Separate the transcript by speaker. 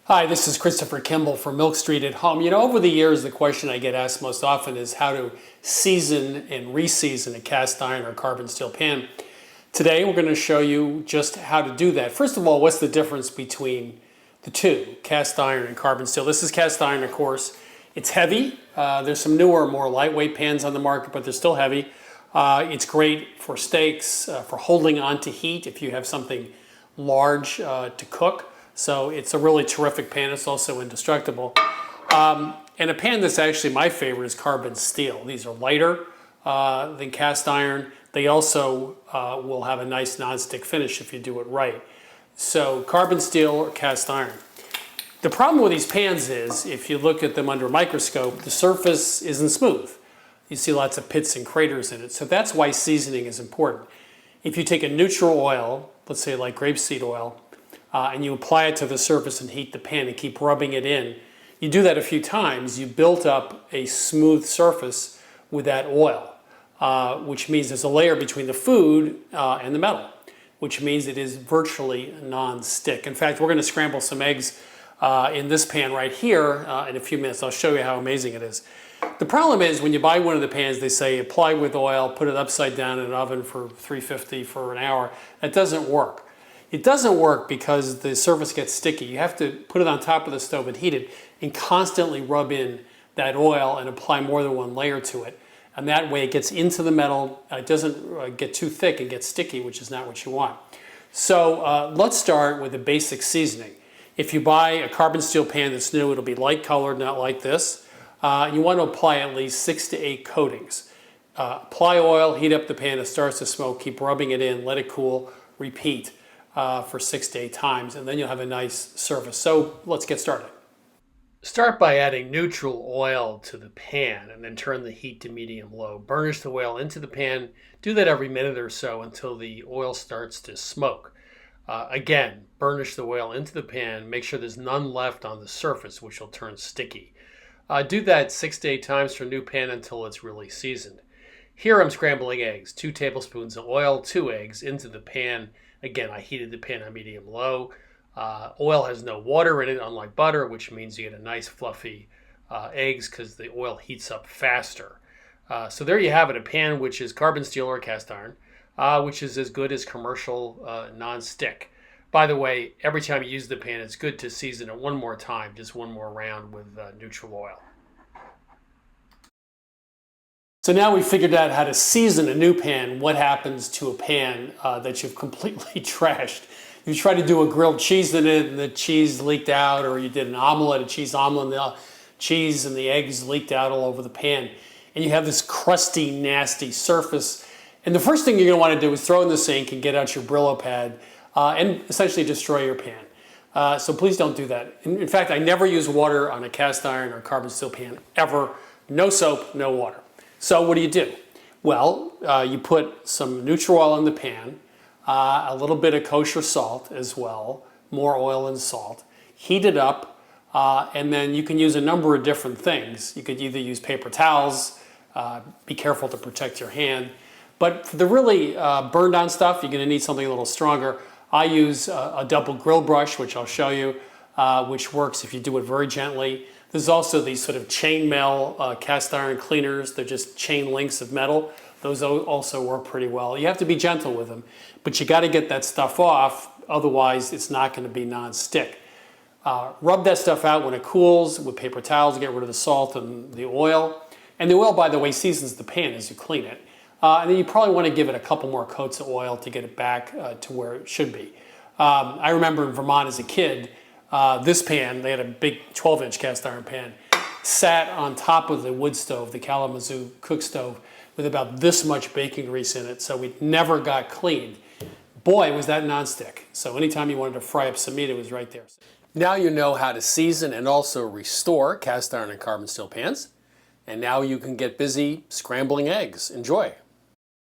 Speaker 1: Hi, this is Christopher Kimball from Milk Street at Home. You know, over the years, the question I get asked most often is how to season and reseason a cast iron or carbon steel pan. Today, we're going to show you just how to do that. First of all, what's the difference between the two, cast iron and carbon steel? This is cast iron, of course. It's heavy. There's some newer, more lightweight pans on the market, but they're still heavy. It's great for steaks, for holding on to heat if you have something large to cook. So it's a really terrific pan. It's also indestructible. And a pan that's actually my favorite is carbon steel. These are lighter than cast iron. They also will have a nice nonstick finish if you do it right. So carbon steel or cast iron. The problem with these pans is, if you look at them under a microscope, the surface isn't smooth. You see lots of pits and craters in it. So that's why seasoning is important. If you take a neutral oil, let's say like grapeseed oil, and you apply it to the surface and heat the pan and keep rubbing it in, you do that a few times, you built up a smooth surface with that oil, which means there's a layer between the food and the metal, which means it is virtually non-stick. In fact, we're going to scramble some eggs in this pan right here in a few minutes. I'll show you how amazing it is. The problem is when you buy one of the pans, they say apply with oil, put it upside down in an oven for 350 for an hour. That doesn't work. It doesn't work because the surface gets sticky. You have to put it on top of the stove and heat it and constantly rub in that oil and apply more than one layer to it. And that way it gets into the metal. It doesn't get too thick and get sticky, which is not what you want. So let's start with the basic seasoning. If you buy a carbon steel pan that's new, it'll be light colored, not like this. You want to apply at least 6 to 8 coatings. Apply oil, heat up the pan, it starts to smoke, keep rubbing it in, let it cool, repeat. For 6 to 8 times, and then you'll have a nice surface. So let's get started. Start by adding neutral oil to the pan and then turn the heat to medium-low. Burnish the oil into the pan. Do that every minute or so until the oil starts to smoke. Again, burnish the oil into the pan. Make sure there's none left on the surface, which will turn sticky. Do that 6 to 8 times for a new pan until it's really seasoned. Here I'm scrambling eggs. 2 tablespoons of oil, 2 eggs into the pan. Again, I heated the pan on medium-low. Oil has no water in it, unlike butter, which means you get a nice fluffy eggs because the oil heats up faster. So there you have it, a pan which is carbon steel or cast iron, which is as good as commercial non-stick. By the way, every time you use the pan, it's good to season it one more time, just one more round with neutral oil. So now we've figured out how to season a new pan. What happens to a pan that you've completely trashed? You try to do a grilled cheese in it and the cheese leaked out, or you did an omelet, a cheese omelet, and the cheese and the eggs leaked out all over the pan. And you have this crusty, nasty surface. And the first thing you're going to want to do is throw in the sink and get out your Brillo pad and essentially destroy your pan. So please don't do that. In fact, I never use water on a cast iron or carbon steel pan, ever. No soap, no water. So what do? Well, you put some neutral oil in the pan, a little bit of kosher salt as well, more oil and salt. Heat it up, and then you can use a number of different things. You could either use paper towels, be careful to protect your hand. But for the really burned on stuff, you're going to need something a little stronger. I use a double grill brush, which I'll show you, which works if you do it very gently. There's also these sort of chainmail cast iron cleaners. They're just chain links of metal. Those also work pretty well. You have to be gentle with them, but you got to get that stuff off. Otherwise, it's not going to be non-stick. Rub that stuff out when it cools with paper towels to get rid of the salt and the oil. And the oil, by the way, seasons the pan as you clean it. And then you probably want to give it a couple more coats of oil to get it back to where it should be. I remember in Vermont as a kid, this pan, they had a big 12-inch cast iron pan, sat on top of the wood stove, the Kalamazoo cook stove, with about this much bacon grease in it, so it never got cleaned. Boy, was that nonstick. So anytime you wanted to fry up some meat, it was right there. Now you know how to season and also restore cast iron and carbon steel pans. And now you can get busy scrambling eggs. Enjoy.